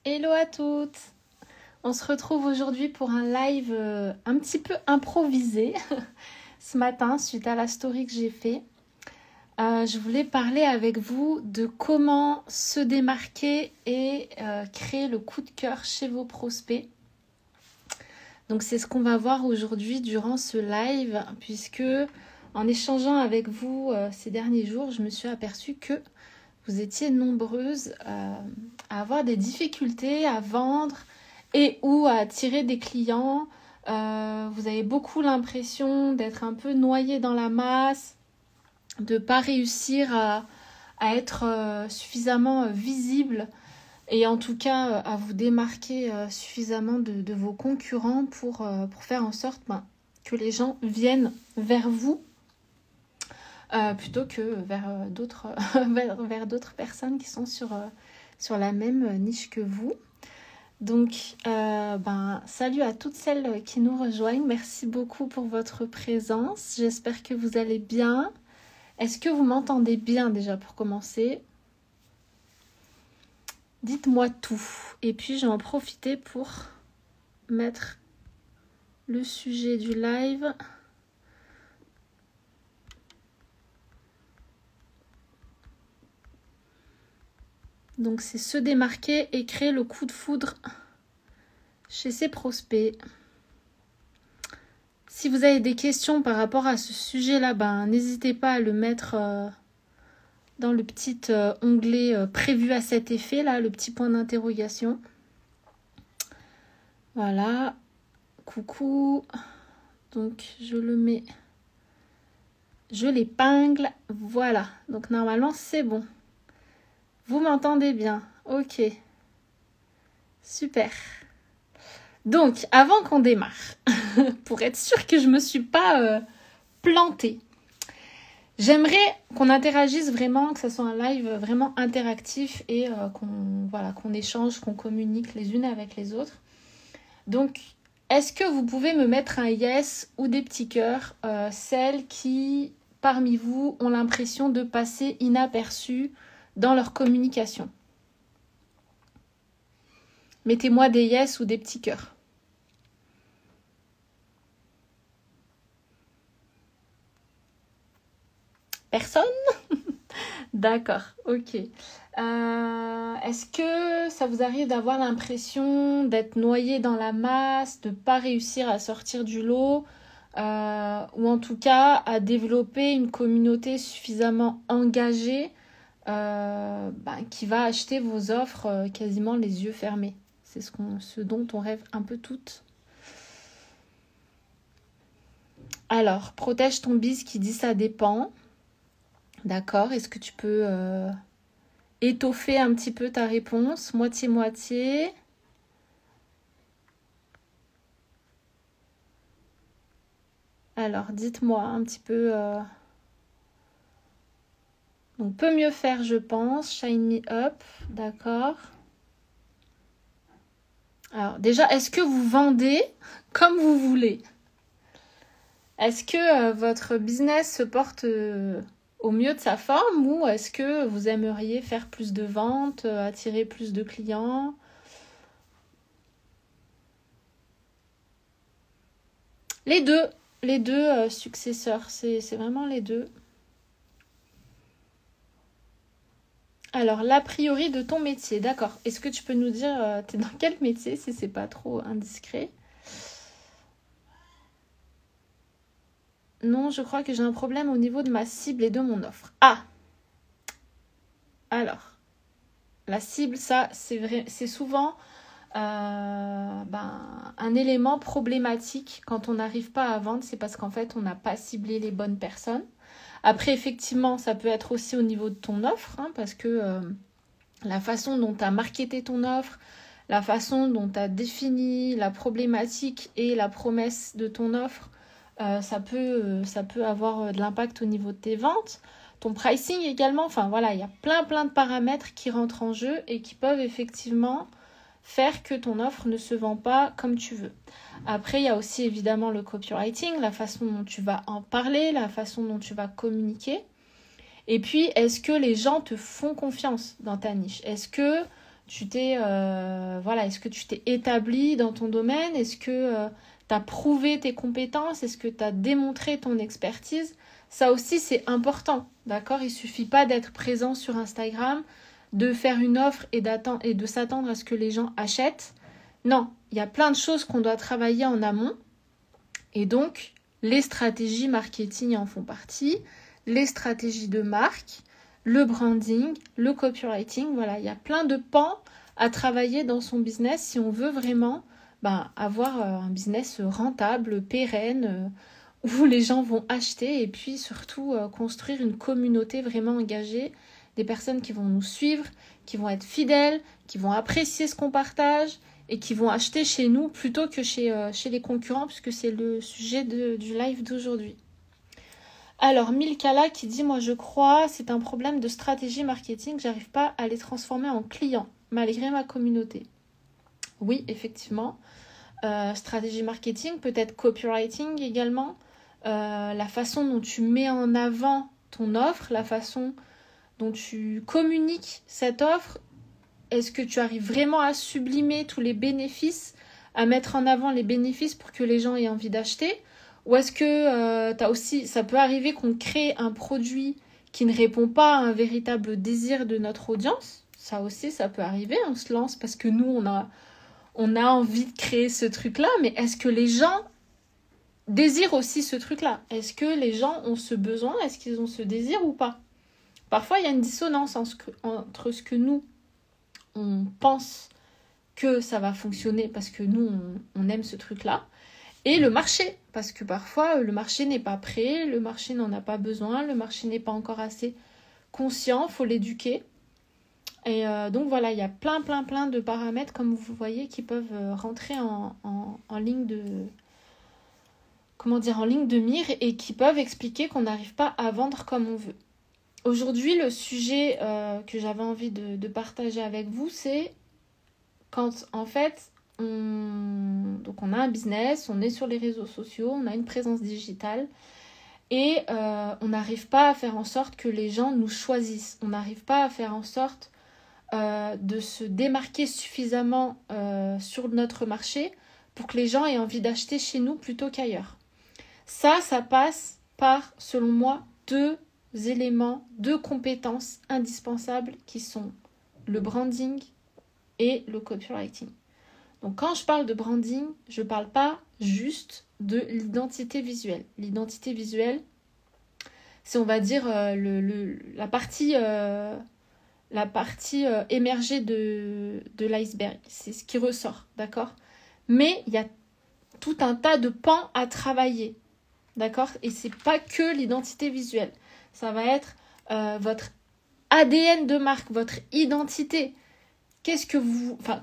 Hello à toutes. On se retrouve aujourd'hui pour un live un petit peu improvisé ce matin suite à la story que j'ai fait. Je voulais parler avec vous de comment se démarquer et créer le coup de cœur chez vos prospects. Donc c'est ce qu'on va voir aujourd'hui durant ce live, puisque en échangeant avec vous ces derniers jours, je me suis aperçue que vous étiez nombreuses à avoir des difficultés à vendre et ou à attirer des clients. Vous avez beaucoup l'impression d'être un peu noyé dans la masse, de ne pas réussir à être suffisamment visible et en tout cas à vous démarquer suffisamment de vos concurrents pour faire en sorte que les gens viennent vers vous plutôt que vers d'autres vers d'autres personnes qui sont sur la même niche que vous. Donc, salut à toutes celles qui nous rejoignent. Merci beaucoup pour votre présence. J'espère que vous allez bien. Est-ce que vous m'entendez bien déjà pour commencer ? Dites-moi tout. Et puis, je vais en profiter pour mettre le sujet du live. Donc, c'est se démarquer et créer le coup de foudre chez ses prospects. Si vous avez des questions par rapport à ce sujet-là, n'hésitez pas à le mettre dans le petit onglet prévu à cet effet, là, le petit point d'interrogation. Voilà. Coucou. Donc, je le mets. Je l'épingle. Voilà. Donc, normalement, c'est bon. Vous m'entendez bien. Ok. Super. Donc, avant qu'on démarre, pour être sûre que je ne me suis pas plantée, j'aimerais qu'on interagisse vraiment, que ce soit un live vraiment interactif et qu'on échange, qu'on communique les unes avec les autres. Donc, est-ce que vous pouvez me mettre un yes ou des petits cœurs, celles qui, parmi vous, ont l'impression de passer inaperçues dans leur communication ? Mettez-moi des yes ou des petits cœurs. Personne ? D'accord, ok. Est-ce que ça vous arrive d'avoir l'impression d'être noyé dans la masse, de ne pas réussir à sortir du lot, ou en tout cas à développer une communauté suffisamment engagée qui va acheter vos offres quasiment les yeux fermés ? C'est ce dont on rêve un peu toutes. Alors, protège ton biz qui dit ça dépend. D'accord, est-ce que tu peux étoffer un petit peu ta réponse, moitié-moitié ? Alors, dites-moi un petit peu... Donc, peut mieux faire, je pense. Shine me up, d'accord. Alors, déjà, est-ce que vous vendez comme vous voulez ? Est-ce que votre business se porte au mieux de sa forme ou est-ce que vous aimeriez faire plus de ventes, attirer plus de clients ? Les deux successeurs, c'est vraiment les deux. Alors, l'a priori de ton métier, d'accord. Est-ce que tu peux nous dire, t'es dans quel métier si c'est pas trop indiscret ? Non, je crois que j'ai un problème au niveau de ma cible et de mon offre. Ah ! Alors, la cible, ça, c'est vrai, c'est souvent un élément problématique quand on n'arrive pas à vendre. C'est parce qu'en fait, on n'a pas ciblé les bonnes personnes. Après, effectivement, ça peut être aussi au niveau de ton offre, parce que la façon dont tu as marketé ton offre, la façon dont tu as défini la problématique et la promesse de ton offre, ça peut avoir de l'impact au niveau de tes ventes. Ton pricing également, il y a plein de paramètres qui rentrent en jeu et qui peuvent effectivement faire que ton offre ne se vend pas comme tu veux. Après, il y a aussi évidemment le copywriting, la façon dont tu vas en parler, la façon dont tu vas communiquer. Et puis, est-ce que les gens te font confiance dans ta niche ? Est-ce que voilà, est-ce que tu t'es établi dans ton domaine? Est-ce que tu as prouvé tes compétences? Est-ce que tu as démontré ton expertise? Ça aussi, c'est important, d'accord? Il ne suffit pas d'être présent sur Instagram, de faire une offre et de s'attendre à ce que les gens achètent. Non, il y a plein de choses qu'on doit travailler en amont. Et donc, les stratégies marketing en font partie, les stratégies de marque, le branding, le copywriting. Voilà, il y a plein de pans à travailler dans son business si on veut vraiment avoir un business rentable, pérenne, où les gens vont acheter et puis surtout construire une communauté vraiment engagée, des personnes qui vont nous suivre, qui vont être fidèles, qui vont apprécier ce qu'on partage et qui vont acheter chez nous plutôt que chez les concurrents, puisque c'est le sujet du live d'aujourd'hui. Alors, Milkala qui dit « Moi, je crois, c'est un problème de stratégie marketing, j'arrive pas à les transformer en clients, malgré ma communauté. » Oui, effectivement. Stratégie marketing, peut-être copywriting également. La façon dont tu mets en avant ton offre, la façon dont tu communiques cette offre. Est-ce que tu arrives vraiment à sublimer tous les bénéfices, à mettre en avant les bénéfices pour que les gens aient envie d'acheter? Ou est-ce que ça peut arriver qu'on crée un produit qui ne répond pas à un véritable désir de notre audience? Ça aussi, ça peut arriver. On se lance parce que nous, on a envie de créer ce truc-là. Mais est-ce que les gens désirent aussi ce truc-là? Est-ce que les gens ont ce besoin? Est-ce qu'ils ont ce désir ou pas? Parfois, il y a une dissonance entre ce que nous, on pense que ça va fonctionner parce que nous, on aime ce truc-là, et le marché, parce que parfois, le marché n'est pas prêt, le marché n'en a pas besoin, le marché n'est pas encore assez conscient, il faut l'éduquer. Et donc voilà, il y a plein de paramètres, comme vous voyez, qui peuvent rentrer en ligne en ligne de mire et qui peuvent expliquer qu'on n'arrive pas à vendre comme on veut. Aujourd'hui, le sujet que j'avais envie de partager avec vous, c'est quand en fait, on a un business, on est sur les réseaux sociaux, on a une présence digitale et on n'arrive pas à faire en sorte que les gens nous choisissent. On n'arrive pas à faire en sorte de se démarquer suffisamment sur notre marché pour que les gens aient envie d'acheter chez nous plutôt qu'ailleurs. Ça passe par, selon moi, deux éléments, deux compétences indispensables qui sont le branding et le copywriting. Donc quand je parle de branding, je ne parle pas juste de l'identité visuelle. L'identité visuelle, c'est on va dire la partie émergée de l'iceberg. C'est ce qui ressort, d'accord? Mais il y a tout un tas de pans à travailler, d'accord? Et c'est pas que l'identité visuelle. Ça va être votre ADN de marque, votre identité.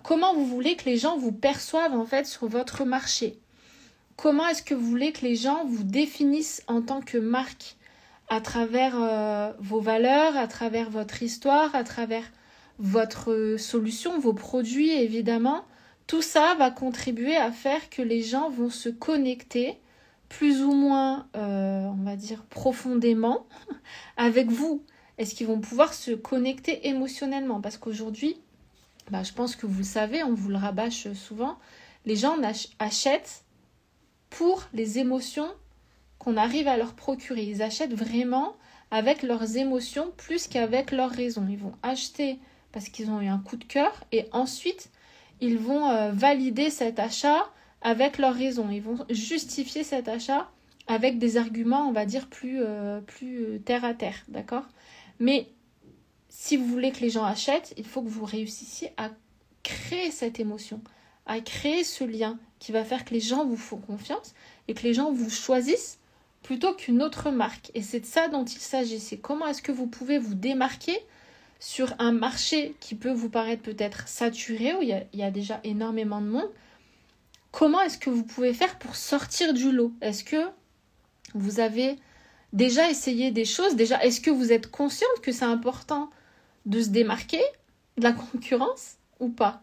Comment vous voulez que les gens vous perçoivent en fait sur votre marché? Comment est-ce que vous voulez que les gens vous définissent en tant que marque à travers vos valeurs, à travers votre histoire, à travers votre solution, vos produits évidemment? Tout ça va contribuer à faire que les gens vont se connecter plus ou moins, on va dire, profondément avec vous. Est-ce qu'ils vont pouvoir se connecter émotionnellement? Parce qu'aujourd'hui, je pense que vous le savez, on vous le rabâche souvent, les gens achètent pour les émotions qu'on arrive à leur procurer. Ils achètent vraiment avec leurs émotions plus qu'avec leurs raisons. Ils vont acheter parce qu'ils ont eu un coup de cœur et ensuite, ils vont valider cet achat avec leurs raisons. Ils vont justifier cet achat avec des arguments, on va dire, plus terre à terre, d'accord? Mais si vous voulez que les gens achètent, il faut que vous réussissiez à créer cette émotion, à créer ce lien qui va faire que les gens vous font confiance et que les gens vous choisissent plutôt qu'une autre marque. Et c'est de ça dont il s'agit. C'est comment est-ce que vous pouvez vous démarquer sur un marché qui peut vous paraître peut-être saturé, où il y a déjà énormément de monde. Comment est-ce que vous pouvez faire pour sortir du lot? Est-ce que vous avez déjà essayé des choses? Déjà, est-ce que vous êtes consciente que c'est important de se démarquer de la concurrence ou pas?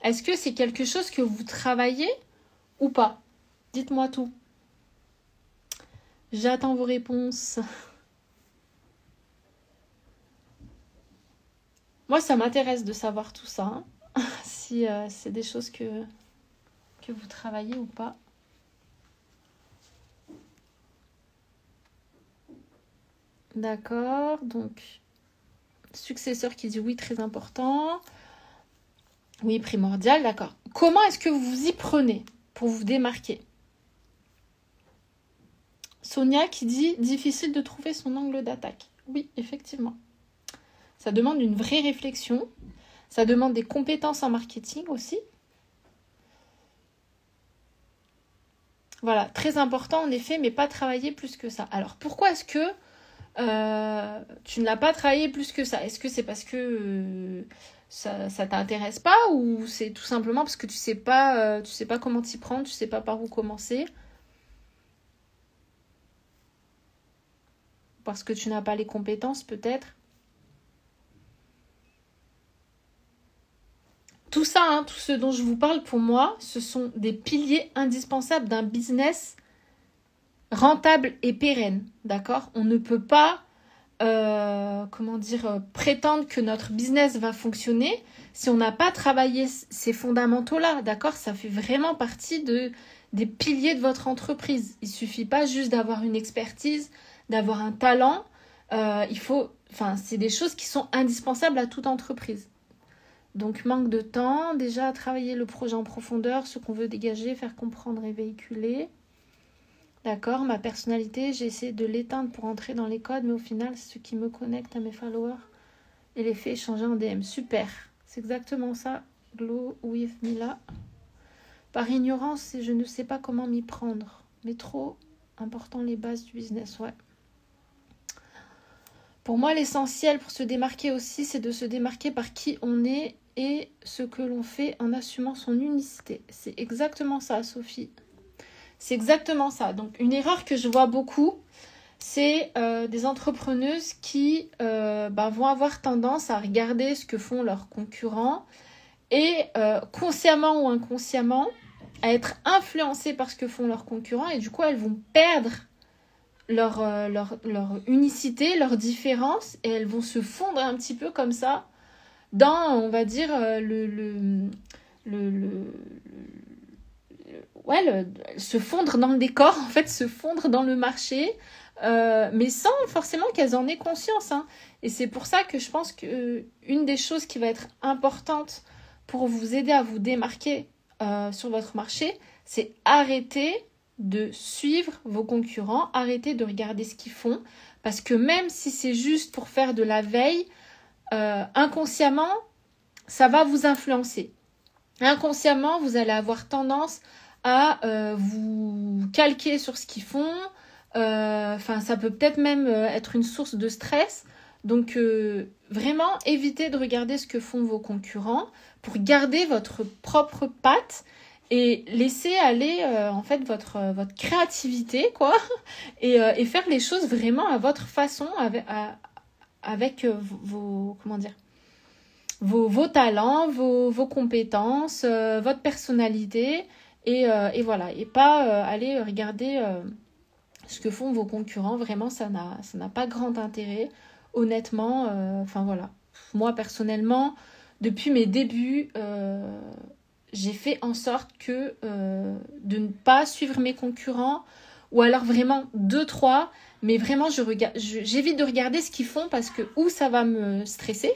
Est-ce que c'est quelque chose que vous travaillez ou pas? Dites-moi tout. J'attends vos réponses. Moi, ça m'intéresse de savoir tout ça, hein. Si c'est des choses que vous travaillez ou pas. D'accord, donc successeur qui dit oui, très important. Oui, primordial, d'accord. Comment est-ce que vous vous y prenez pour vous démarquer? Sonia qui dit difficile de trouver son angle d'attaque. Oui, effectivement. Ça demande une vraie réflexion. Ça demande des compétences en marketing aussi. Voilà, très important en effet, mais pas travailler plus que ça. Alors pourquoi est-ce que tu ne l'as pas travaillé plus que ça? Est-ce que c'est parce que ça t'intéresse pas, ou c'est tout simplement parce que tu sais pas comment t'y prendre, tu sais pas par où commencer? Parce que tu n'as pas les compétences peut-être? Tout ça, hein, tout ce dont je vous parle, pour moi, ce sont des piliers indispensables d'un business rentable et pérenne, d'accord? On ne peut pas, prétendre que notre business va fonctionner si on n'a pas travaillé ces fondamentaux-là, d'accord? Ça fait vraiment partie des piliers de votre entreprise. Il suffit pas juste d'avoir une expertise, d'avoir un talent. C'est des choses qui sont indispensables à toute entreprise. Donc, manque de temps, déjà travailler le projet en profondeur, ce qu'on veut dégager, faire comprendre et véhiculer. D'accord, ma personnalité, j'ai essayé de l'éteindre pour entrer dans les codes, mais au final, c'est ce qui me connecte à mes followers et les fait échanger en DM. Super, c'est exactement ça, Glow with Mila. Par ignorance, je ne sais pas comment m'y prendre, mais trop important les bases du business, ouais. Pour moi, l'essentiel pour se démarquer aussi, c'est de se démarquer par qui on est et ce que l'on fait en assumant son unicité. C'est exactement ça, Sophie. C'est exactement ça. Donc, une erreur que je vois beaucoup, c'est des entrepreneuses qui vont avoir tendance à regarder ce que font leurs concurrents et consciemment ou inconsciemment à être influencées par ce que font leurs concurrents, et du coup, elles vont perdre leur unicité, leur différence, et elles vont se fondre un petit peu comme ça dans, on va dire, se fondre dans le décor, en fait, se fondre dans le marché, mais sans forcément qu'elles en aient conscience, hein. Et c'est pour ça que je pense qu'une des choses qui va être importante pour vous aider à vous démarquer sur votre marché, c'est arrêter de suivre vos concurrents, arrêter de regarder ce qu'ils font, parce que même si c'est juste pour faire de la veille, inconsciemment, ça va vous influencer. Inconsciemment, vous allez avoir tendance à vous calquer sur ce qu'ils font. Ça peut peut-être même être une source de stress. Donc, vraiment, évitez de regarder ce que font vos concurrents pour garder votre propre patte et laisser aller votre créativité, quoi, et faire les choses vraiment à votre façon, avec vos talents, vos compétences, votre personnalité, et voilà, et pas aller regarder ce que font vos concurrents. Vraiment, ça n'a pas grand intérêt, honnêtement. Voilà, moi personnellement, depuis mes débuts, j'ai fait en sorte de ne pas suivre mes concurrents, ou alors vraiment 2-3, mais vraiment j'évite de regarder ce qu'ils font, parce que ou ça va me stresser,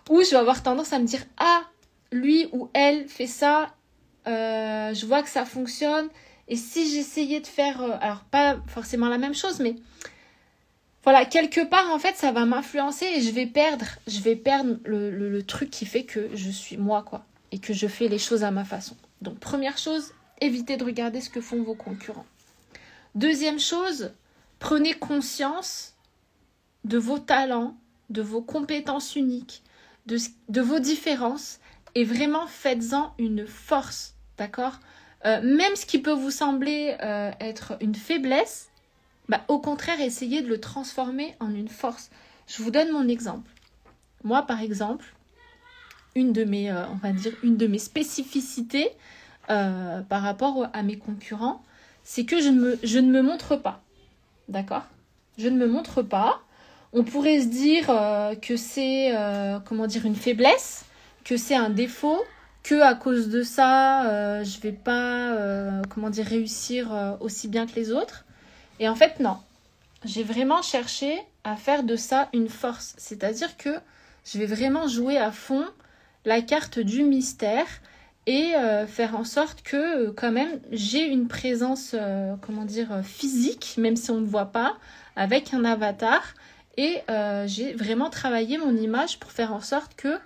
ou je vais avoir tendance à me dire, ah, lui ou elle fait ça, je vois que ça fonctionne, et si j'essayais de faire, alors pas forcément la même chose, mais voilà, quelque part en fait ça va m'influencer, et je vais perdre le truc qui fait que je suis moi, quoi, et que je fais les choses à ma façon. Donc première chose, évitez de regarder ce que font vos concurrents. Deuxième chose, prenez conscience de vos talents, de vos compétences uniques, de vos différences, et vraiment faites-en une force, d'accord? Même ce qui peut vous sembler être une faiblesse, au contraire, essayez de le transformer en une force. Je vous donne mon exemple. Moi, par exemple, une de mes spécificités par rapport à mes concurrents, c'est que je ne me montre pas. D'accord? Je ne me montre pas. On pourrait se dire que c'est une faiblesse, que c'est un défaut, que à cause de ça, je vais pas réussir aussi bien que les autres. Et en fait, non. J'ai vraiment cherché à faire de ça une force. C'est-à-dire que je vais vraiment jouer à fond la carte du mystère et faire en sorte que quand même j'ai une présence physique, même si on ne me voit pas, avec un avatar. Et j'ai vraiment travaillé mon image pour faire en sorte que,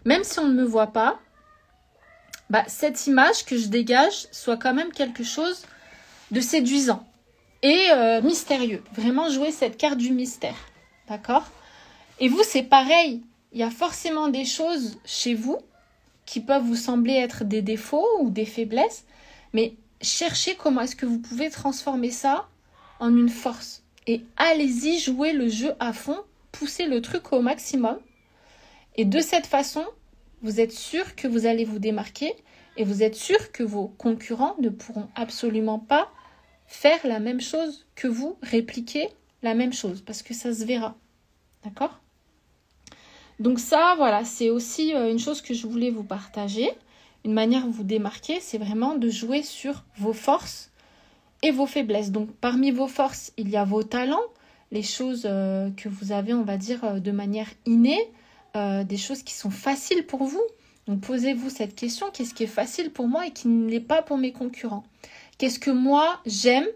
même si on ne me voit pas, cette image que je dégage soit quand même quelque chose de séduisant et mystérieux. Vraiment jouer cette carte du mystère. D'accord ? Et vous, c'est pareil. Il y a forcément des choses chez vous qui peuvent vous sembler être des défauts ou des faiblesses, mais cherchez comment est-ce que vous pouvez transformer ça en une force. Et allez-y, jouez le jeu à fond, poussez le truc au maximum. Et de cette façon, vous êtes sûr que vous allez vous démarquer et vous êtes sûr que vos concurrents ne pourront absolument pas faire la même chose que vous, répliquer la même chose, parce que ça se verra. D'accord ? Donc ça, voilà, c'est aussi une chose que je voulais vous partager. Une manière de vous démarquer, c'est vraiment de jouer sur vos forces et vos faiblesses. Donc parmi vos forces, il y a vos talents, les choses que vous avez, on va dire, de manière innée, des choses qui sont faciles pour vous. Donc posez-vous cette question, qu'est-ce qui est facile pour moi et qui ne l'est pas pour mes concurrents ? Qu'est-ce que moi, j'aime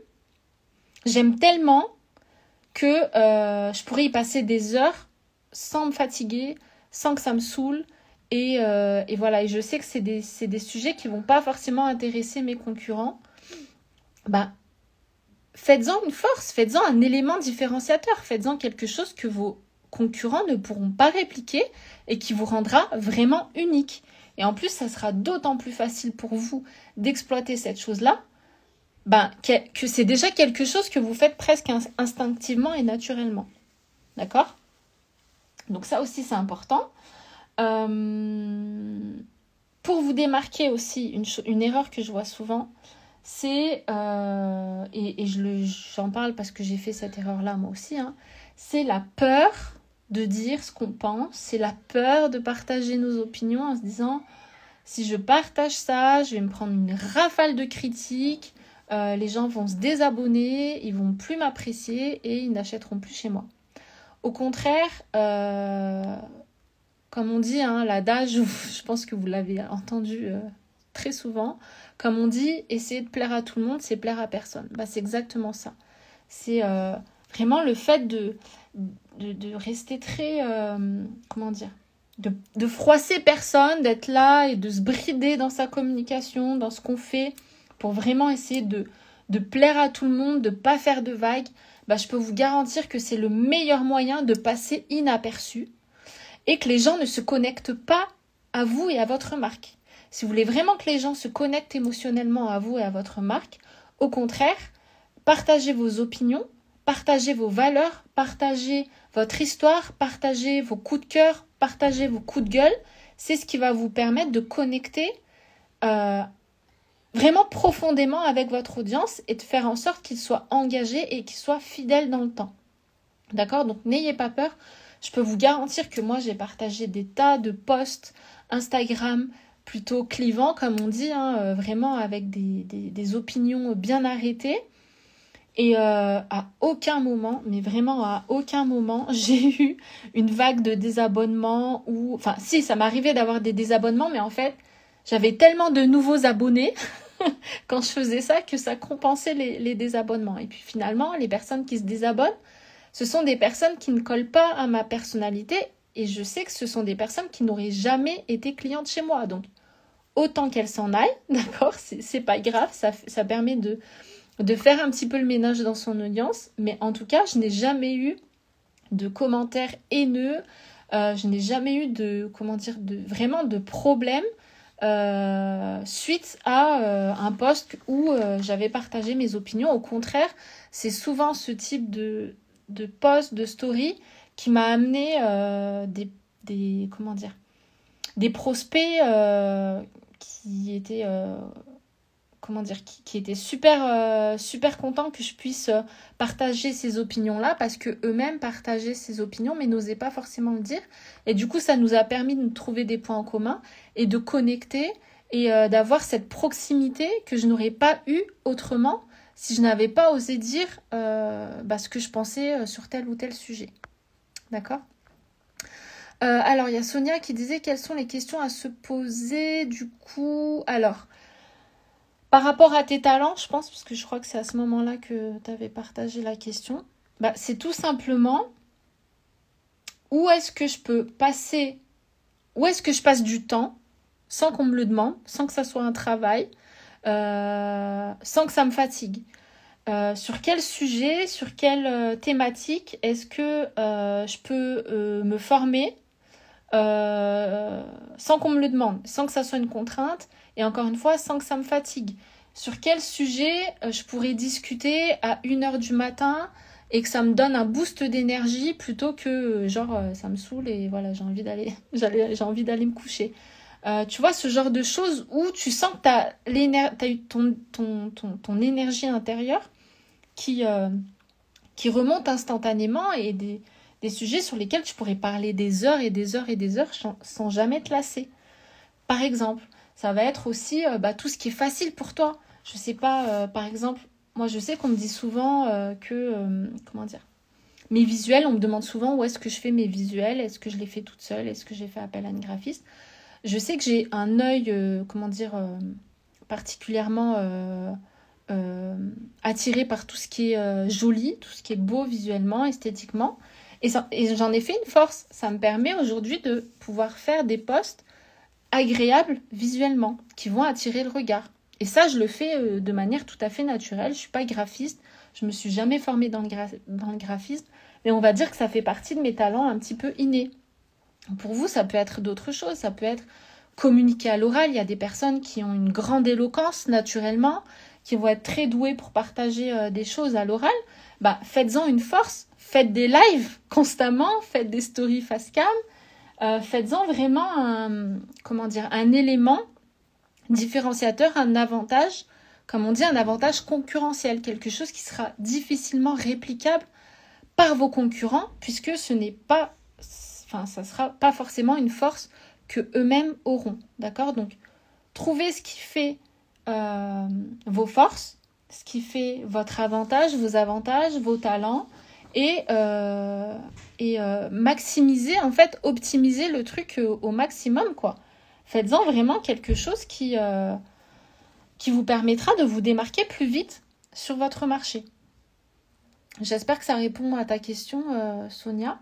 tellement que je pourrais y passer des heures sans me fatiguer, sans que ça me saoule. Et voilà, et je sais que c'est des sujets qui ne vont pas forcément intéresser mes concurrents. Faites-en une force, faites-en un élément différenciateur, faites-en quelque chose que vos concurrents ne pourront pas répliquer et qui vous rendra vraiment unique. Et en plus, ça sera d'autant plus facile pour vous d'exploiter cette chose-là, que c'est déjà quelque chose que vous faites presque instinctivement et naturellement. D'accord ? Donc ça aussi, c'est important. Pour vous démarquer aussi, une erreur que je vois souvent, c'est, j'en parle parce que j'ai fait cette erreur-là moi aussi, c'est la peur de dire ce qu'on pense, c'est la peur de partager nos opinions en se disant, si je partage ça, je vais me prendre une rafale de critiques, les gens vont se désabonner, ils vont plus m'apprécier et ils n'achèteront plus chez moi. Au contraire, comme on dit, l'adage, je pense que vous l'avez entendu très souvent, comme on dit, essayer de plaire à tout le monde, c'est plaire à personne. C'est exactement ça. C'est vraiment le fait de rester très, de froisser personne, d'être là et de se brider dans sa communication, dans ce qu'on fait, pour vraiment essayer de plaire à tout le monde, de ne pas faire de vagues. Je peux vous garantir que c'est le meilleur moyen de passer inaperçu et que les gens ne se connectent pas à vous et à votre marque. Si vous voulez vraiment que les gens se connectent émotionnellement à vous et à votre marque, au contraire, partagez vos opinions, partagez vos valeurs, partagez votre histoire, partagez vos coups de cœur, partagez vos coups de gueule. C'est ce qui va vous permettre de connecter vraiment profondément avec votre audience et de faire en sorte qu'ils soient engagés et qu'ils soient fidèles dans le temps. D'accord ? Donc n'ayez pas peur. Je peux vous garantir que moi, j'ai partagé des tas de posts Instagram plutôt clivants, comme on dit, vraiment avec des opinions bien arrêtées. Et à aucun moment, mais vraiment à aucun moment, j'ai eu une vague de désabonnements ou... Enfin, si, ça m'arrivait d'avoir des désabonnements, mais en fait, j'avais tellement de nouveaux abonnés quand je faisais ça que ça compensait les désabonnements. Et puis finalement, les personnes qui se désabonnent, ce sont des personnes qui ne collent pas à ma personnalité et je sais que ce sont des personnes qui n'auraient jamais été clientes chez moi. Donc, autant qu'elles s'en aillent, d'accord, c'est pas grave, ça permet de faire un petit peu le ménage dans son audience. Mais en tout cas, je n'ai jamais eu de commentaires haineux, je n'ai jamais eu vraiment de problème suite à un post où j'avais partagé mes opinions. Au contraire, c'est souvent ce type de post, de story qui m'a amené des prospects qui étaient qui étaient super contents que je puisse partager ces opinions-là, parce que eux-mêmes partageaient ces opinions, mais n'osaient pas forcément le dire. Et du coup, ça nous a permis de trouver des points en commun et de connecter et d'avoir cette proximité que je n'aurais pas eue autrement si je n'avais pas osé dire ce que je pensais sur tel ou tel sujet. D'accord ? Alors, il y a Sonia qui disait quelles sont les questions à se poser. Du coup, alors, par rapport à tes talents, je pense, parce que je crois que c'est à ce moment-là que tu avais partagé la question, c'est tout simplement où est-ce que je passe du temps sans qu'on me le demande, sans que ça soit un travail, sans que ça me fatigue. Sur quel sujet, sur quelle thématique est-ce que je peux me former sans qu'on me le demande, sans que ça soit une contrainte et encore une fois, sans que ça me fatigue. Sur quel sujet je pourrais discuter à 1h du matin et que ça me donne un boost d'énergie plutôt que ça me saoule et voilà, j'ai envie d'aller me coucher. Tu vois, ce genre de choses où tu sens que t'as eu ton énergie intérieure qui remonte instantanément et des sujets sur lesquels tu pourrais parler des heures et des heures et des heures sans jamais te lasser. Par exemple, ça va être aussi tout ce qui est facile pour toi. Je sais pas, par exemple, moi je sais qu'on me dit souvent mes visuels, on me demande souvent où est-ce que je fais mes visuels, est-ce que je les fais toute seule, est-ce que j'ai fait appel à une graphiste. Je sais que j'ai un œil, particulièrement attiré par tout ce qui est joli, tout ce qui est beau visuellement, esthétiquement. Et j'en ai fait une force. Ça me permet aujourd'hui de pouvoir faire des posts agréables visuellement, qui vont attirer le regard. Et ça, je le fais de manière tout à fait naturelle. Je ne suis pas graphiste, je ne me suis jamais formée dans le graphisme, mais on va dire que ça fait partie de mes talents un petit peu innés. Pour vous, ça peut être d'autres choses, ça peut être communiquer à l'oral. Il y a des personnes qui ont une grande éloquence naturellement, qui vont être très douées pour partager des choses à l'oral. Faites-en une force, faites des lives constamment, faites des stories face cam, faites-en vraiment un élément différenciateur, un avantage, comme on dit, un avantage concurrentiel, quelque chose qui sera difficilement réplicable par vos concurrents, puisque ça sera pas forcément une force que eux-mêmes auront, d'accord ? Donc, trouvez ce qui fait vos forces, ce qui fait votre avantage, vos avantages, vos talents, et maximiser, en fait, optimiser le truc au maximum, quoi. Faites-en vraiment quelque chose qui vous permettra de vous démarquer plus vite sur votre marché. J'espère que ça répond à ta question, Sonia.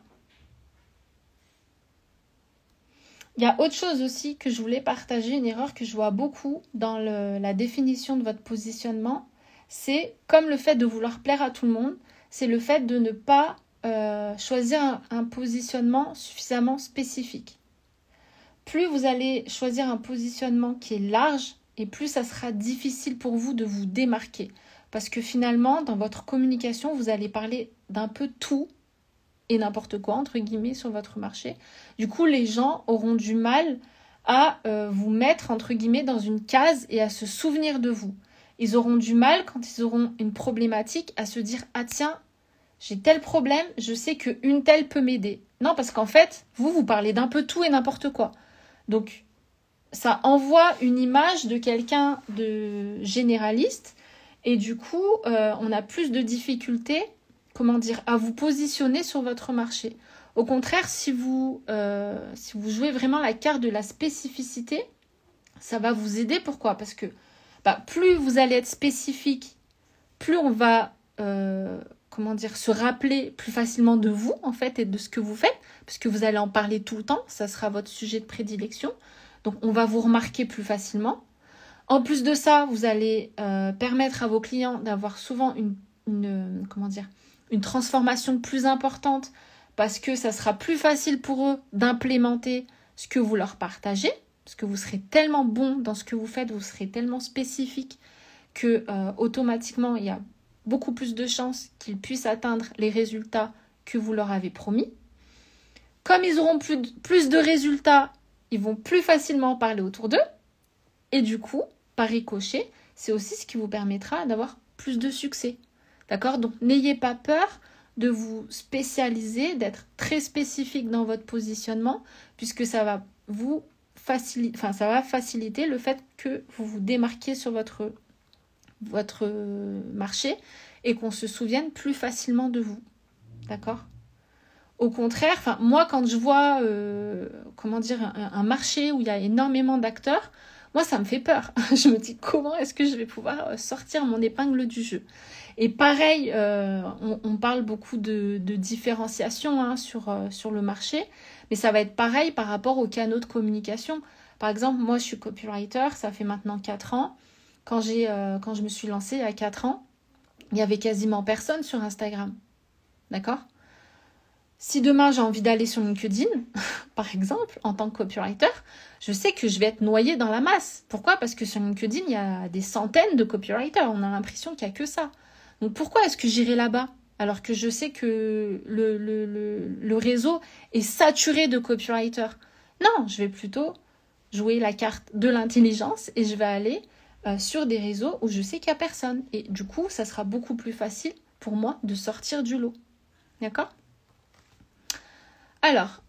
Il y a autre chose aussi que je voulais partager, une erreur que je vois beaucoup dans la définition de votre positionnement, c'est comme le fait de vouloir plaire à tout le monde, c'est le fait de ne pas choisir un positionnement suffisamment spécifique. Plus vous allez choisir un positionnement qui est large, et plus ça sera difficile pour vous de vous démarquer. Parce que finalement, dans votre communication, vous allez parler d'un peu tout et n'importe quoi, entre guillemets, sur votre marché. Du coup, les gens auront du mal à vous mettre, entre guillemets, dans une case et à se souvenir de vous. Ils auront du mal, quand ils auront une problématique, à se dire « Ah tiens, j'ai tel problème, je sais qu'une telle peut m'aider. » Non, parce qu'en fait, vous parlez d'un peu tout et n'importe quoi. Donc, ça envoie une image de quelqu'un de généraliste et du coup, on a plus de difficultés, à vous positionner sur votre marché. Au contraire, si vous jouez vraiment la carte de la spécificité, ça va vous aider. Pourquoi ? Parce que plus vous allez être spécifique, plus on va se rappeler plus facilement de vous, en fait, et de ce que vous faites, parce que vous allez en parler tout le temps, ça sera votre sujet de prédilection. Donc, on va vous remarquer plus facilement. En plus de ça, vous allez permettre à vos clients d'avoir souvent une transformation plus importante parce que ça sera plus facile pour eux d'implémenter ce que vous leur partagez, parce que vous serez tellement bon dans ce que vous faites, vous serez tellement spécifique que automatiquement, il y a beaucoup plus de chances qu'ils puissent atteindre les résultats que vous leur avez promis. Comme ils auront plus de résultats, ils vont plus facilement parler autour d'eux. Et du coup, par ricochet, c'est aussi ce qui vous permettra d'avoir plus de succès. D'accord? Donc, n'ayez pas peur de vous spécialiser, d'être très spécifique dans votre positionnement, puisque ça va vous faciliter le fait que vous vous démarquiez sur votre marché et qu'on se souvienne plus facilement de vous. D'accord? Au contraire, moi quand je vois un marché où il y a énormément d'acteurs, moi ça me fait peur. Je me dis comment est-ce que je vais pouvoir sortir mon épingle du jeu. Et pareil, on parle beaucoup de différenciation sur le marché, mais ça va être pareil par rapport aux canaux de communication. Par exemple, moi je suis copywriter, ça fait maintenant 4 ans. Quand je me suis lancée il y a 4 ans, il n'y avait quasiment personne sur Instagram. D'accord? Si demain j'ai envie d'aller sur LinkedIn, par exemple, en tant que copywriter, je sais que je vais être noyée dans la masse. Pourquoi? Parce que sur LinkedIn, il y a des centaines de copywriters. On a l'impression qu'il n'y a que ça. Donc pourquoi est-ce que j'irai là-bas? Alors que je sais que le réseau est saturé de copywriters. Non, je vais plutôt jouer la carte de l'intelligence et je vais aller sur des réseaux où je sais qu'il n'y a personne. Et du coup, ça sera beaucoup plus facile pour moi de sortir du lot. D'accord? Alors,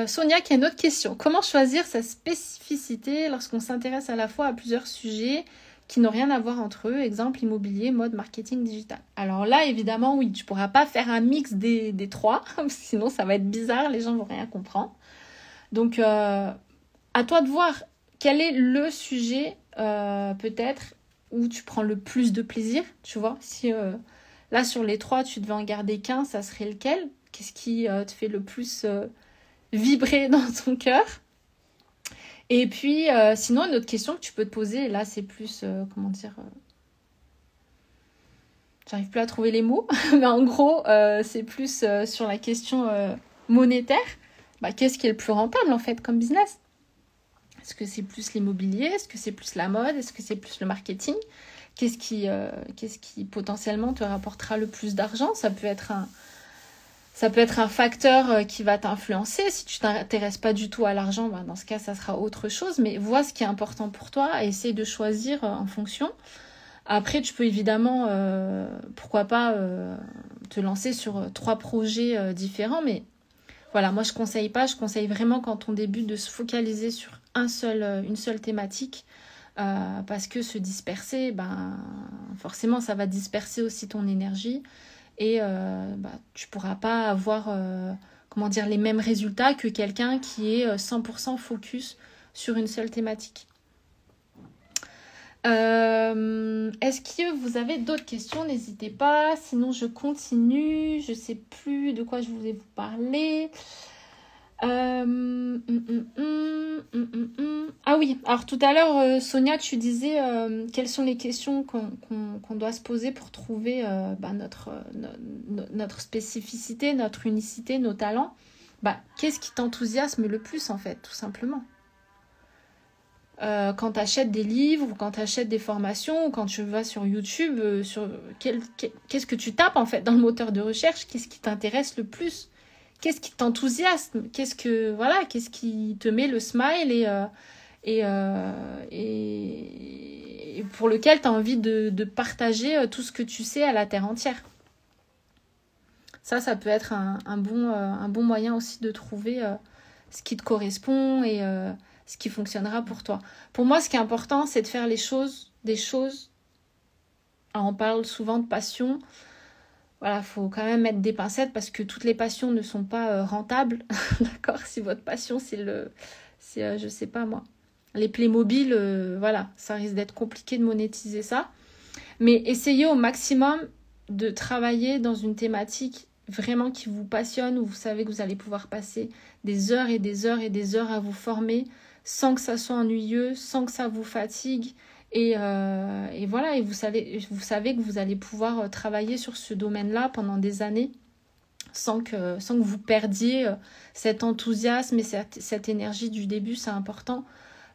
Sonia qui a une autre question. Comment choisir sa spécificité lorsqu'on s'intéresse à la fois à plusieurs sujets qui n'ont rien à voir entre eux, exemple immobilier, mode, marketing, digital? Alors là, évidemment, oui, tu ne pourras pas faire un mix des trois, sinon ça va être bizarre, les gens ne vont rien comprendre. Donc, à toi de voir quel est le sujet, peut-être, où tu prends le plus de plaisir, tu vois. Si là, sur les 3, tu devais en garder qu'un, ça serait lequel? Qu'est-ce qui te fait le plus vibrer dans ton cœur? Et puis, sinon, une autre question que tu peux te poser, là, c'est plus, j'arrive plus à trouver les mots, mais en gros, c'est plus sur la question monétaire. Qu'est-ce qui est le plus rentable, en fait, comme business? Est-ce que c'est plus l'immobilier? Est-ce que c'est plus la mode? Est-ce que c'est plus le marketing? Qu'est-ce qui potentiellement te rapportera le plus d'argent? Ça peut être un facteur qui va t'influencer. Si tu t'intéresses pas du tout à l'argent, dans ce cas, ça sera autre chose. Mais vois ce qui est important pour toi et essaye de choisir en fonction. Après, tu peux évidemment, pourquoi pas, te lancer sur 3 projets différents. Mais voilà, moi, je conseille pas. Je conseille vraiment quand on débute de se focaliser sur une seule thématique. Parce que se disperser, forcément, ça va disperser aussi ton énergie. Et tu ne pourras pas avoir les mêmes résultats que quelqu'un qui est 100% focus sur une seule thématique. Est-ce que vous avez d'autres questions? N'hésitez pas, sinon je continue. Je ne sais plus de quoi je voulais vous parler. Ah oui, alors tout à l'heure, Sonia, tu disais quelles sont les questions qu'on doit se poser pour trouver notre spécificité, notre unicité, nos talents. Qu'est-ce qui t'enthousiasme le plus, en fait, tout simplement? Quand tu achètes des livres, ou quand tu achètes des formations, ou quand tu vas sur YouTube, qu'est-ce que tu tapes, en fait, dans le moteur de recherche? Qu'est-ce qui t'intéresse le plus? Qu'est-ce qui t'enthousiasme? Qu'est-ce qui te met le smile et pour lequel tu as envie de partager tout ce que tu sais à la terre entière? Ça peut être un bon moyen aussi de trouver ce qui te correspond et ce qui fonctionnera pour toi. Pour moi, ce qui est important, c'est de faire des choses. Alors, on parle souvent de passion. Voilà, faut quand même mettre des pincettes parce que toutes les passions ne sont pas rentables. D'accord? Si votre passion, je sais pas moi, les Playmobil, voilà, ça risque d'être compliqué de monétiser ça. Mais essayez au maximum de travailler dans une thématique vraiment qui vous passionne, où vous savez que vous allez pouvoir passer des heures et des heures et des heures à vous former sans que ça soit ennuyeux, sans que ça vous fatigue. Et voilà, et vous savez que vous allez pouvoir travailler sur ce domaine-là pendant des années sans que vous perdiez cet enthousiasme et cette énergie du début. C'est important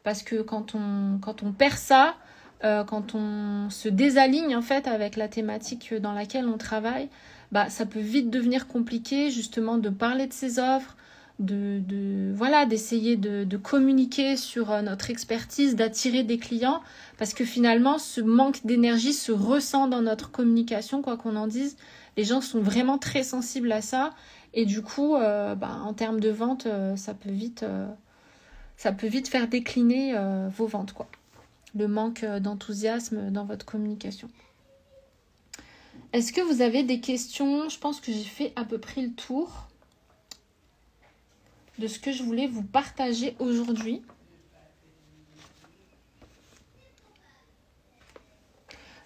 parce que quand on perd ça, quand on se désaligne en fait avec la thématique dans laquelle on travaille, ça peut vite devenir compliqué justement de parler de ses offres, voilà, d'essayer de communiquer sur notre expertise, d'attirer des clients, parce que finalement, ce manque d'énergie se ressent dans notre communication, quoi qu'on en dise. Les gens sont vraiment très sensibles à ça, et du coup, en termes de vente, ça peut vite faire décliner vos ventes, quoi. Le manque d'enthousiasme dans votre communication. Est-ce que vous avez des questions? Je pense que j'ai fait à peu près le tour de ce que je voulais vous partager aujourd'hui.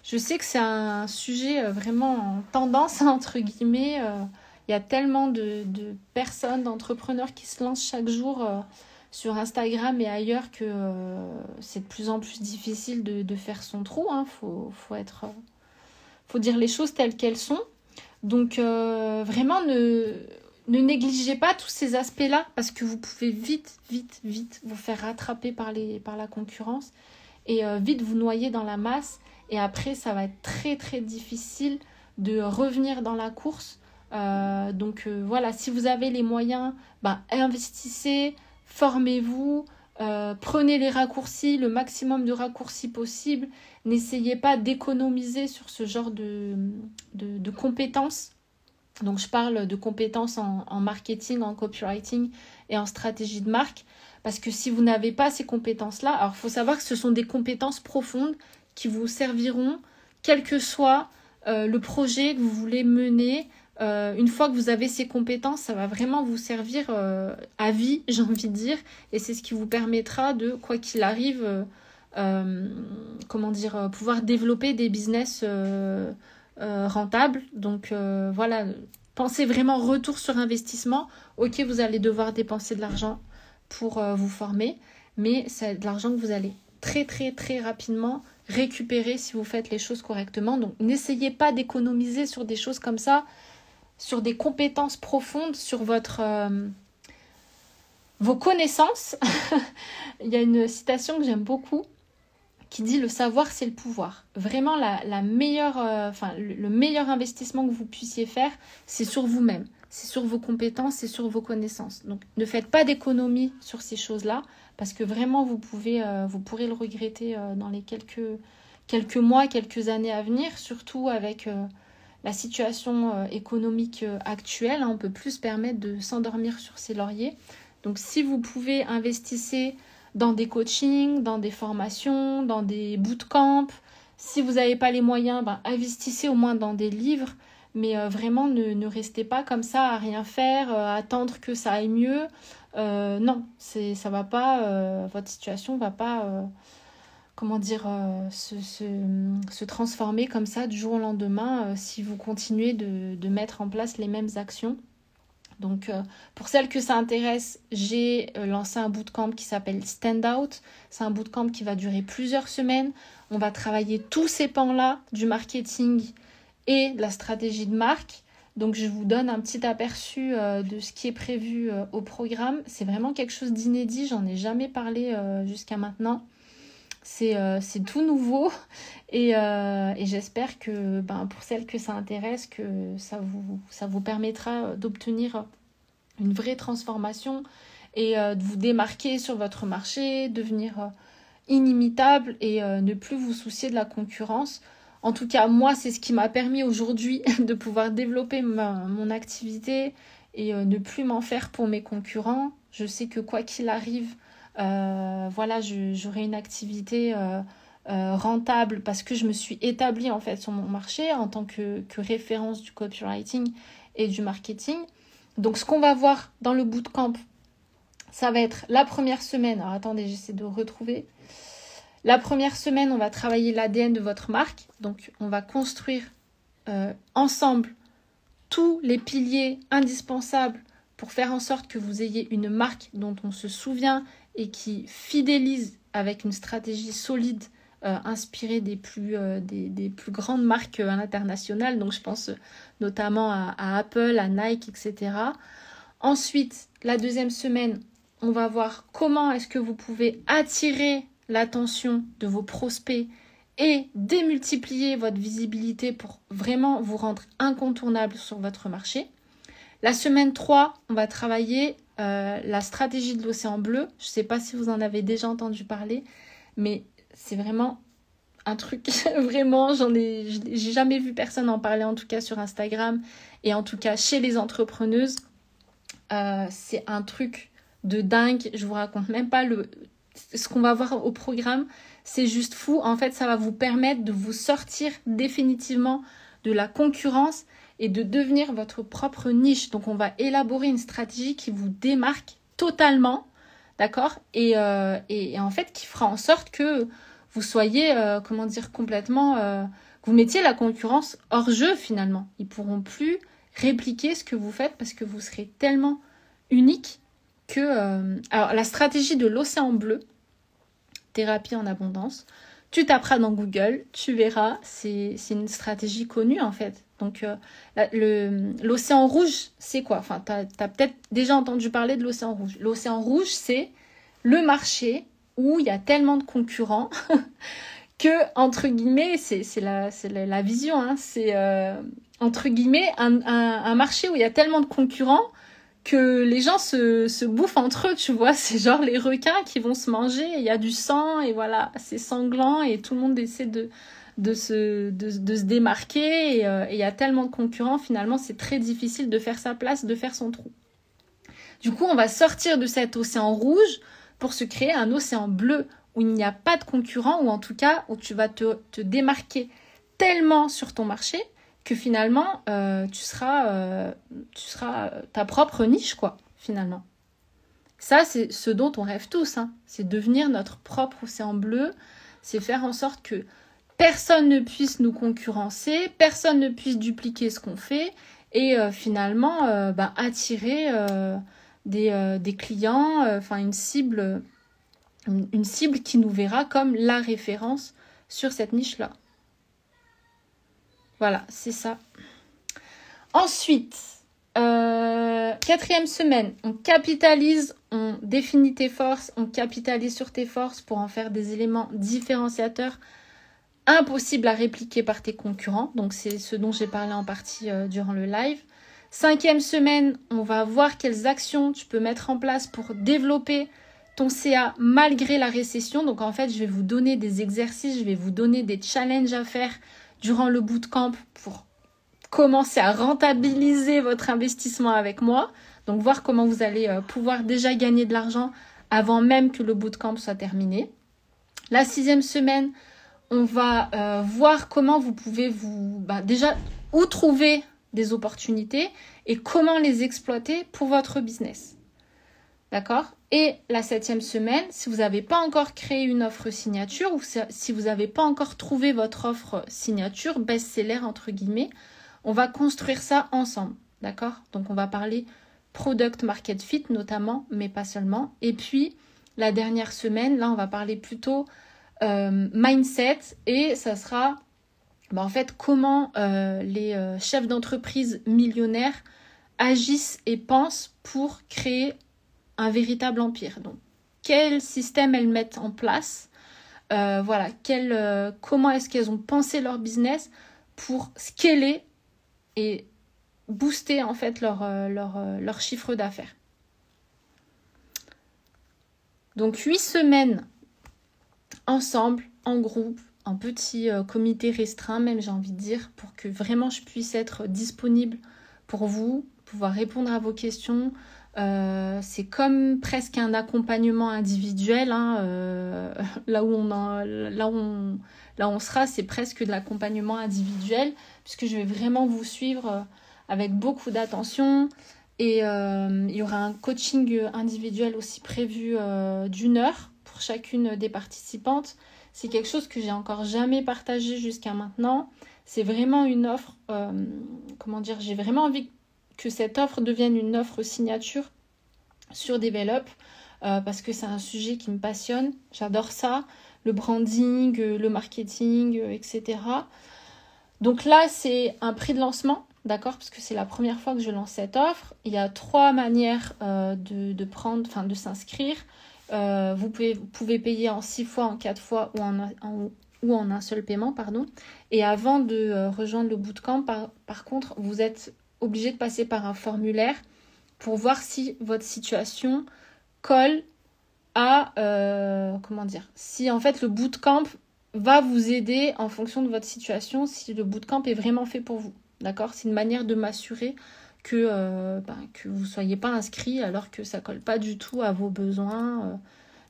Je sais que c'est un sujet vraiment en tendance, entre guillemets. Il y a tellement de personnes, d'entrepreneurs qui se lancent chaque jour sur Instagram et ailleurs que c'est de plus en plus difficile de faire son trou. Faut dire les choses telles qu'elles sont. Donc vraiment ne négligez pas tous ces aspects-là parce que vous pouvez vite vous faire rattraper par la concurrence et vite vous noyer dans la masse. Et après, ça va être très très difficile de revenir dans la course. Voilà, si vous avez les moyens, investissez, formez-vous, prenez les raccourcis, le maximum de raccourcis possible. N'essayez pas d'économiser sur ce genre de compétences. Donc, je parle de compétences en marketing, en copywriting et en stratégie de marque. Parce que si vous n'avez pas ces compétences-là, alors il faut savoir que ce sont des compétences profondes qui vous serviront, quel que soit le projet que vous voulez mener. Une fois que vous avez ces compétences, ça va vraiment vous servir à vie, j'ai envie de dire. Et c'est ce qui vous permettra de, quoi qu'il arrive, pouvoir développer des business rentables. Donc voilà, pensez vraiment retour sur investissement. Ok, vous allez devoir dépenser de l'argent pour vous former, mais c'est de l'argent que vous allez très très très rapidement récupérer si vous faites les choses correctement. Donc n'essayez pas d'économiser sur des choses comme ça, sur des compétences profondes, sur vos connaissances. Il y a une citation que j'aime beaucoup qui dit « Le savoir, c'est le pouvoir ». Vraiment, le meilleur investissement que vous puissiez faire, c'est sur vous-même. C'est sur vos compétences, c'est sur vos connaissances. Donc, ne faites pas d'économie sur ces choses-là parce que vraiment, vous pourrez le regretter dans les quelques mois, quelques années à venir, surtout avec la situation économique actuelle. On ne peut plus se permettre de s'endormir sur ses lauriers. Donc, si vous pouvez, investissez dans des coachings, dans des formations, dans des bootcamps. Si vous n'avez pas les moyens, investissez au moins dans des livres. Mais vraiment, ne restez pas comme ça à rien faire, à attendre que ça aille mieux. Non, ça va pas. Votre situation va pas, se transformer comme ça du jour au lendemain si vous continuez de mettre en place les mêmes actions. Donc, pour celles que ça intéresse, j'ai lancé un bootcamp qui s'appelle Stand Out. C'est un bootcamp qui va durer plusieurs semaines. On va travailler tous ces pans-là du marketing et de la stratégie de marque. Donc, je vous donne un petit aperçu de ce qui est prévu au programme. C'est vraiment quelque chose d'inédit. J'en ai jamais parlé jusqu'à maintenant. C'est tout nouveau et j'espère que pour celles que ça intéresse, que ça vous permettra d'obtenir une vraie transformation et de vous démarquer sur votre marché, devenir inimitable et ne plus vous soucier de la concurrence. En tout cas, moi, c'est ce qui m'a permis aujourd'hui de pouvoir développer mon activité et ne plus m'en faire pour mes concurrents. Je sais que quoi qu'il arrive, j'aurai une activité rentable parce que je me suis établie en fait sur mon marché en tant que référence du copywriting et du marketing. Donc ce qu'on va voir dans le bootcamp, ça va être la première semaine. Alors attendez, j'essaie de retrouver. La première semaine, on va travailler l'ADN de votre marque. Donc on va construire ensemble tous les piliers indispensables pour faire en sorte que vous ayez une marque dont on se souvient et qui fidélise avec une stratégie solide inspirée des plus grandes marques à l'international. Donc, je pense notamment à Apple, à Nike, etc. Ensuite, la deuxième semaine, on va voir comment est-ce que vous pouvez attirer l'attention de vos prospects et démultiplier votre visibilité pour vraiment vous rendre incontournable sur votre marché. La semaine 3, on va travailler la stratégie de l'océan bleu. Je ne sais pas si vous en avez déjà entendu parler, mais c'est vraiment un truc, vraiment, j'ai jamais vu personne en parler, en tout cas sur Instagram, et en tout cas chez les entrepreneuses. C'est un truc de dingue, je vous raconte même pas ce qu'on va voir au programme, c'est juste fou. En fait, ça va vous permettre de vous sortir définitivement de la concurrence et de devenir votre propre niche. Donc, on va élaborer une stratégie qui vous démarque totalement, d'accord, et en fait, qui fera en sorte que vous soyez, complètement... que vous mettiez la concurrence hors jeu, finalement. Ils ne pourront plus répliquer ce que vous faites parce que vous serez tellement unique que... Alors, la stratégie de l'océan bleu, thérapie en abondance, tu taperas dans Google, tu verras, c'est une stratégie connue en fait. Donc l'océan rouge, c'est quoi? Enfin, tu as peut-être déjà entendu parler de l'océan rouge. L'océan rouge, c'est le marché où il y a tellement de concurrents que, entre guillemets, c'est la vision, hein, c'est entre guillemets un marché où il y a tellement de concurrents que les gens se bouffent entre eux, tu vois. C'est genre les requins qui vont se manger, il y a du sang, et voilà, c'est sanglant, et tout le monde essaie de se démarquer, et il y a tellement de concurrents, finalement, c'est très difficile de faire sa place, de faire son trou. Du coup, on va sortir de cet océan rouge pour se créer un océan bleu, où il n'y a pas de concurrents, ou en tout cas, où tu vas te démarquer tellement sur ton marché, que finalement, tu seras ta propre niche, quoi, finalement. Ça, c'est ce dont on rêve tous, hein. C'est devenir notre propre océan bleu, c'est faire en sorte que personne ne puisse nous concurrencer, personne ne puisse dupliquer ce qu'on fait, et finalement, attirer des clients, une cible qui nous verra comme la référence sur cette niche-là. Voilà, c'est ça. Ensuite, 4e semaine, on capitalise, on définit tes forces, on capitalise sur tes forces pour en faire des éléments différenciateurs impossibles à répliquer par tes concurrents. Donc, c'est ce dont j'ai parlé en partie durant le live. 5e semaine, on va voir quelles actions tu peux mettre en place pour développer ton CA malgré la récession. Donc, en fait, je vais vous donner des exercices, je vais vous donner des challenges à faire durant le bootcamp pour commencer à rentabiliser votre investissement avec moi. Donc, voir comment vous allez pouvoir déjà gagner de l'argent avant même que le bootcamp soit terminé. La 6e semaine, on va voir comment vous pouvez déjà où trouver des opportunités et comment les exploiter pour votre business. D'accord? Et la 7e semaine, si vous n'avez pas encore créé une offre signature ou si vous n'avez pas encore trouvé votre offre signature, best-seller entre guillemets, on va construire ça ensemble. D'accord? Donc, on va parler product market fit notamment, mais pas seulement. Et puis, la dernière semaine, là, on va parler plutôt mindset et ça sera en fait comment les chefs d'entreprise millionnaires agissent et pensent pour créer un véritable empire. Donc, quel système elles mettent en place, comment est-ce qu'elles ont pensé leur business pour scaler et booster en fait leur chiffre d'affaires. Donc 8 semaines ensemble, en groupe, en petit comité restreint même j'ai envie de dire, pour que vraiment je puisse être disponible pour vous, pouvoir répondre à vos questions. C'est comme presque un accompagnement individuel, hein, là où on sera, c'est presque de l'accompagnement individuel, puisque je vais vraiment vous suivre avec beaucoup d'attention. Et il y aura un coaching individuel aussi prévu d'1 heure pour chacune des participantes. C'est quelque chose que j'ai encore jamais partagé jusqu'à maintenant. C'est vraiment une offre, j'ai vraiment envie que cette offre devienne une offre signature sur Develop parce que c'est un sujet qui me passionne. J'adore ça, le branding, le marketing, etc. Donc là, c'est un prix de lancement, d'accord, parce que c'est la première fois que je lance cette offre. Il y a 3 manières de s'inscrire. Vous pouvez payer en 6 fois, en 4 fois ou en un seul paiement, pardon. Et avant de rejoindre le bootcamp, par contre, vous êtes obligé de passer par un formulaire pour voir si votre situation colle à, comment dire, si en fait le bootcamp va vous aider en fonction de votre situation, si le bootcamp est vraiment fait pour vous. D'accord? C'est une manière de m'assurer que vous ne soyez pas inscrit alors que ça ne colle pas du tout à vos besoins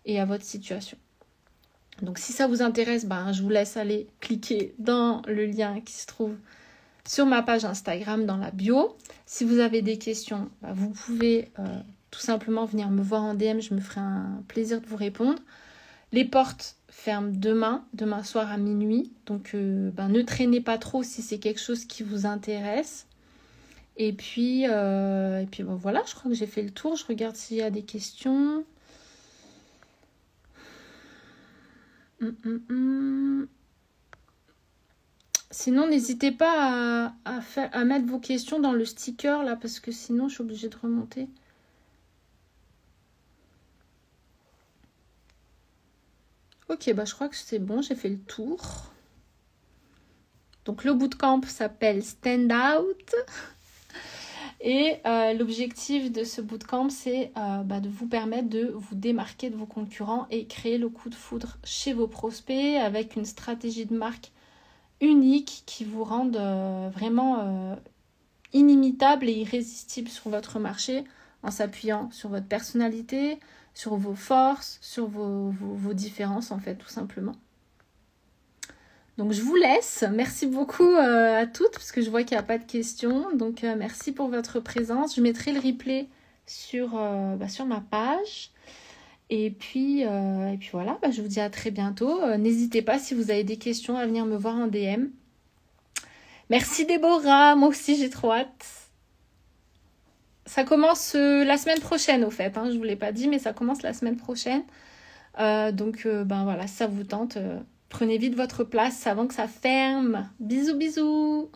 et à votre situation. Donc si ça vous intéresse, je vous laisse aller cliquer dans le lien qui se trouve sur ma page Instagram dans la bio. Si vous avez des questions, vous pouvez tout simplement venir me voir en DM, je me ferai un plaisir de vous répondre. Les portes ferment demain soir à minuit, donc ne traînez pas trop si c'est quelque chose qui vous intéresse. Et puis voilà, je crois que j'ai fait le tour. Je regarde s'il y a des questions. Sinon, n'hésitez pas à mettre vos questions dans le sticker là, parce que sinon, je suis obligée de remonter. Ok, je crois que c'est bon, j'ai fait le tour. Donc, le bootcamp s'appelle Stand Out. Et l'objectif de ce bootcamp, c'est de vous permettre de vous démarquer de vos concurrents et créer le coup de foudre chez vos prospects avec une stratégie de marque unique qui vous rende vraiment inimitable et irrésistible sur votre marché en s'appuyant sur votre personnalité, sur vos forces, sur vos différences en fait tout simplement. Donc je vous laisse, merci beaucoup à toutes parce que je vois qu'il n'y a pas de questions, donc merci pour votre présence. Je mettrai le replay sur ma page et puis voilà, je vous dis à très bientôt. N'hésitez pas si vous avez des questions à venir me voir en DM. Merci Déborah, moi aussi j'ai trop hâte. Ça commence la semaine prochaine au fait, je ne vous l'ai pas dit mais ça commence la semaine prochaine. Donc voilà, si ça vous tente... Prenez vite votre place avant que ça ferme. Bisous, bisous.